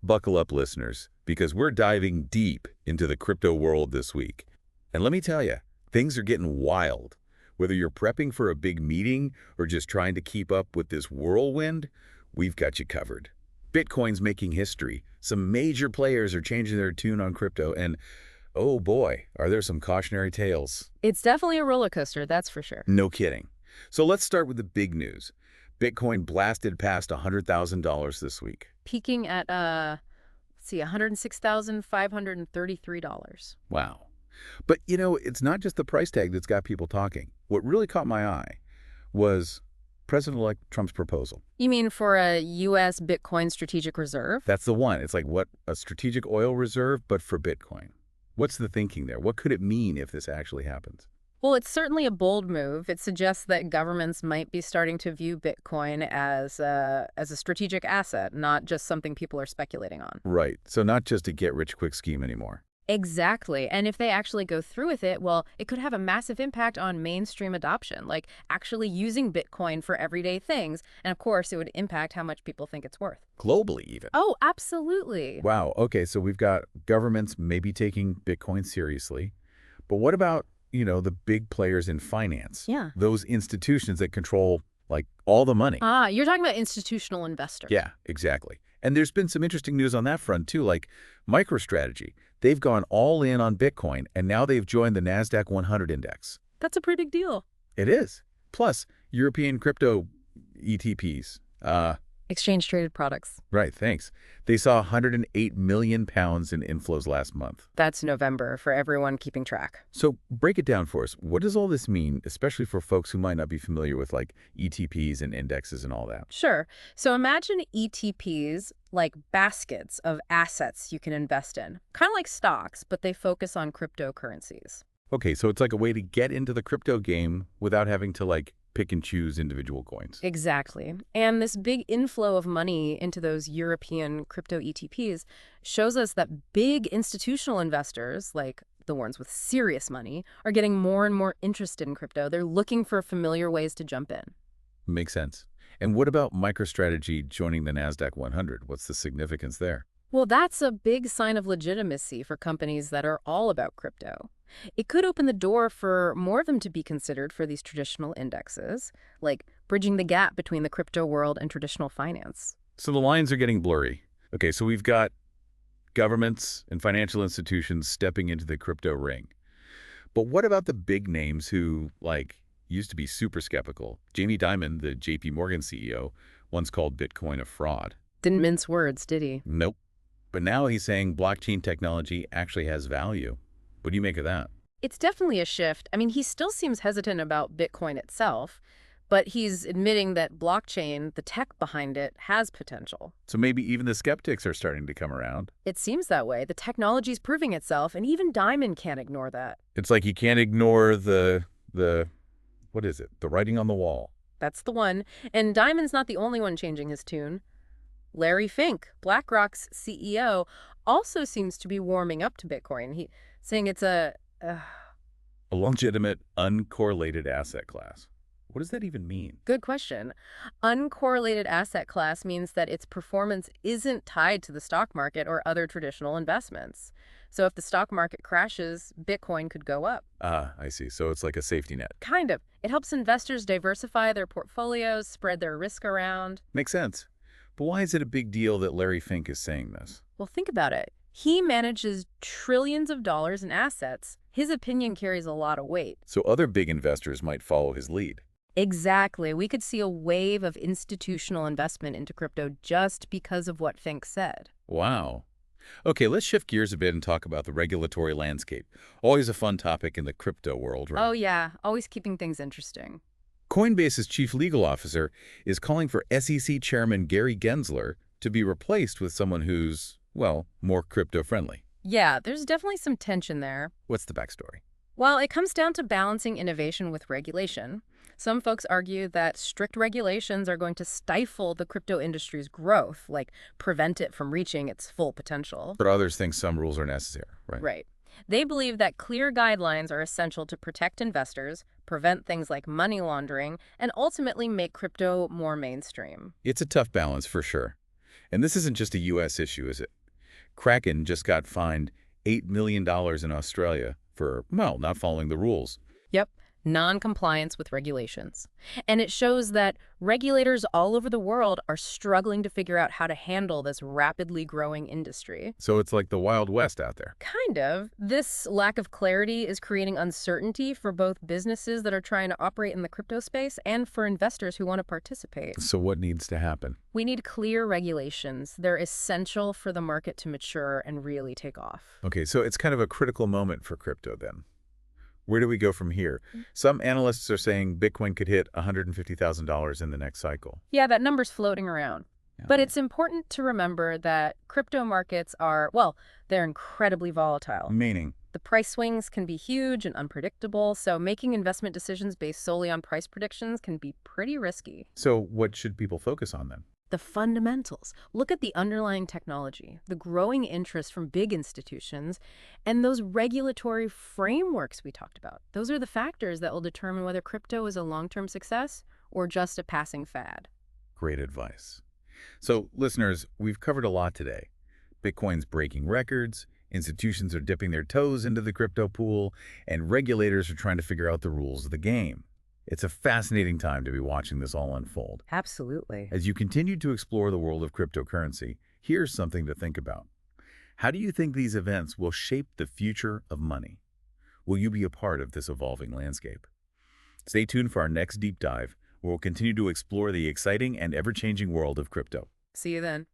Buckle up, listeners, because we're diving deep into the crypto world this week. And let me tell you, things are getting wild. Whether you're prepping for a big meeting or just trying to keep up with this whirlwind, we've got you covered. Bitcoin's making history. Some major players are changing their tune on crypto, and oh boy, are there some cautionary tales. It's definitely a roller coaster, that's for sure. No kidding. So let's start with the big news. Bitcoin blasted past $100,000 this week. Peaking at, let's see, $106,533. Wow. But, it's not just the price tag that's got people talking. What really caught my eye was President-elect Trump's proposal. You mean for a U.S. Bitcoin strategic reserve? That's the one. It's like, what, a strategic oil reserve, but for Bitcoin. What's the thinking there? What could it mean if this actually happens? Well, it's certainly a bold move. It suggests that governments might be starting to view Bitcoin as a strategic asset, not just something people are speculating on. Right. So not just a get-rich-quick scheme anymore. Exactly. And if they actually go through with it, well, it could have a massive impact on mainstream adoption, like actually using Bitcoin for everyday things. And of course, it would impact how much people think it's worth. Globally, even. Oh, absolutely. Wow. Okay, so we've got governments maybe taking Bitcoin seriously. But what about, the big players in finance? Yeah. Those institutions that control, like, all the money. You're talking about institutional investors. Yeah, exactly. And there's been some interesting news on that front, too, like MicroStrategy. They've gone all in on Bitcoin, and now they've joined the NASDAQ 100 index. That's a pretty big deal. It is. Plus, European crypto ETPs. Exchange-traded products. Right, thanks. They saw 108 million pounds in inflows last month. That's November for everyone keeping track. So break it down for us. What does all this mean, especially for folks who might not be familiar with, like, ETPs and indexes and all that? Sure. So imagine ETPs like baskets of assets you can invest in. Kind of like stocks, but they focus on cryptocurrencies. Okay, so it's like a way to get into the crypto game without having to, like, pick and choose individual coins. Exactly. And this big inflow of money into those European crypto ETPs shows us that big institutional investors, like the ones with serious money, are getting more and more interested in crypto. They're looking for familiar ways to jump in. Makes sense. And what about MicroStrategy joining the NASDAQ 100? What's the significance there? Well, that's a big sign of legitimacy for companies that are all about crypto. It could open the door for more of them to be considered for these traditional indexes, like bridging the gap between the crypto world and traditional finance. So the lines are getting blurry. Okay, so we've got governments and financial institutions stepping into the crypto ring. But what about the big names who, like, used to be super skeptical? Jamie Dimon, the JP Morgan CEO, once called Bitcoin a fraud. Didn't mince words, did he? Nope. But now he's saying blockchain technology actually has value. What do you make of that? It's definitely a shift. I mean, he still seems hesitant about Bitcoin itself, but he's admitting that blockchain, the tech behind it, has potential. So maybe even the skeptics are starting to come around. It seems that way. The technology's proving itself, and even Dimon can't ignore that. It's like you can't ignore the what is it? The writing on the wall. That's the one. And Dimon's not the only one changing his tune. Larry Fink, BlackRock's CEO, also seems to be warming up to Bitcoin. He's saying it's a legitimate, uncorrelated asset class. What does that even mean? Good question. Uncorrelated asset class means that its performance isn't tied to the stock market or other traditional investments. So if the stock market crashes, Bitcoin could go up. I see. So it's like a safety net. Kind of. It helps investors diversify their portfolios, spread their risk around. Makes sense. But why is it a big deal that Larry Fink is saying this? Well, think about it. He manages trillions of dollars in assets. His opinion carries a lot of weight. So other big investors might follow his lead. Exactly. We could see a wave of institutional investment into crypto just because of what Fink said. Wow. Okay, let's shift gears a bit and talk about the regulatory landscape. Always a fun topic in the crypto world, right? Oh, yeah. Always keeping things interesting. Coinbase's chief legal officer is calling for SEC Chairman Gary Gensler to be replaced with someone who's, well, more crypto-friendly. Yeah, there's definitely some tension there. What's the backstory? Well, it comes down to balancing innovation with regulation. Some folks argue that strict regulations are going to stifle the crypto industry's growth, like prevent it from reaching its full potential. But others think some rules are necessary, right? Right. They believe that clear guidelines are essential to protect investors, prevent things like money laundering, and ultimately make crypto more mainstream. It's a tough balance for sure. And this isn't just a U.S. issue, is it? Kraken just got fined $8 million in Australia for, well, not following the rules. Yep, non-compliance with regulations. And it shows that regulators all over the world are struggling to figure out how to handle this rapidly growing industry. So it's like the Wild West out there. Kind of. This lack of clarity is creating uncertainty for both businesses that are trying to operate in the crypto space and for investors who want to participate. So what needs to happen? We need clear regulations. They're essential for the market to mature and really take off. Okay, so it's kind of a critical moment for crypto then. Where do we go from here? Some analysts are saying Bitcoin could hit $150,000 in the next cycle. Yeah, that number's floating around. Yeah. But it's important to remember that crypto markets are, well, they're incredibly volatile. Meaning? The price swings can be huge and unpredictable, so making investment decisions based solely on price predictions can be pretty risky. So what should people focus on then? The fundamentals. Look at the underlying technology, the growing interest from big institutions, and those regulatory frameworks we talked about. Those are the factors that will determine whether crypto is a long-term success or just a passing fad. Great advice. So, listeners, we've covered a lot today. Bitcoin's breaking records, institutions are dipping their toes into the crypto pool, and regulators are trying to figure out the rules of the game. It's a fascinating time to be watching this all unfold. Absolutely. As you continue to explore the world of cryptocurrency, here's something to think about. How do you think these events will shape the future of money? Will you be a part of this evolving landscape? Stay tuned for our next deep dive, where we'll continue to explore the exciting and ever-changing world of crypto. See you then.